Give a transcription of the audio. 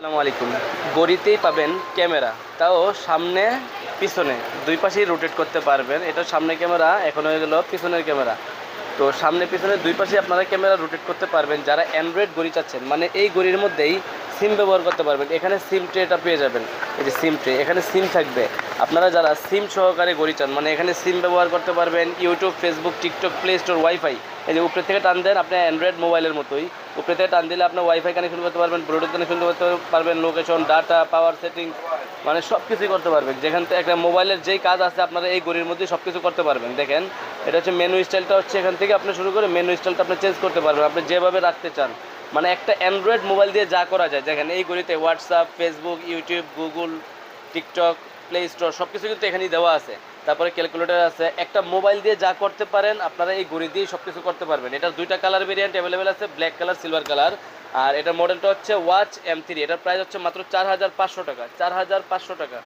আসসালামু আলাইকুম। গড়িতেই পাবেন ক্যামেরা, তাও সামনে পিছনে দুই পাশেই রোটেট করতে পারবেন। এটা সামনে ক্যামেরা, এখন হয়ে গেল পিছনের ক্যামেরা। তো সামনে পিছনে দুই পাশেই আপনারা ক্যামেরা রোটেট করতে পারবেন। যারা অ্যান্ড্রয়েড ঘড়ি চাচ্ছেন, মানে এই ঘড়ির মধ্যেই সিম ব্যবহার করতে পারবেন। এখানে সিম ট্রেটা পেয়ে যাবেন, এই যে সিম ট্রে, এখানে সিম থাকবে। আপনারা যারা সিম সহকারে ঘড়ি চান, মানে এখানে সিম ব্যবহার করতে পারবেন, YouTube, Facebook, TikTok, play store, wifi. এই যে উপরে থেকে টান দেন, আপনার অ্যান্ড্রয়েড মোবাইলের মতোই উপরে থেকে টান দিলে আপনার ওয়াইফাই কানেকশন করতে পারবেন, ব্লুটুথ কানেকশন করতে পারবেন, লোকেশন, ডাটা, পাওয়ার সেটিং, মানে সব কিছুই করতে পারবেন। যেখান থেকে একটা মোবাইলের যেই কাজ আছে আপনারা এই ঘড়ির মধ্যে সব কিছু করতে পারবেন। দেখেন, এটা হচ্ছে মেনু স্টাইলটা, হচ্ছে এখান থেকে আপনি শুরু করে মেনু স্টাইলটা আপনি চেঞ্জ করতে পারবেন আপনি যেভাবে রাখতে চান। মানে একটা অ্যান্ড্রয়েড মোবাইল দিয়ে যা করা যায়, দেখেন এই ঘড়িতে WhatsApp, Facebook, YouTube, Google, TikTok, play store সব কিছু কিন্তু এখানেই দেওয়া আছে। তারপরে ক্যালকুলেটর আছে। একটা মোবাইল দিয়ে যা করতে পারেন আপনারা এই ঘড়ি দিয়ে সব কিছু করতে পারবেন। এটার দুইটা কালার ভেরিয়েন্ট অ্যাভেলেবেল আছে, ব্ল্যাক কালার, সিলভার কালার। আর এটার মডেলটা হচ্ছে ওয়াচ M3। এটার প্রাইস হচ্ছে মাত্র 4500 টাকা, 4500 টাকা।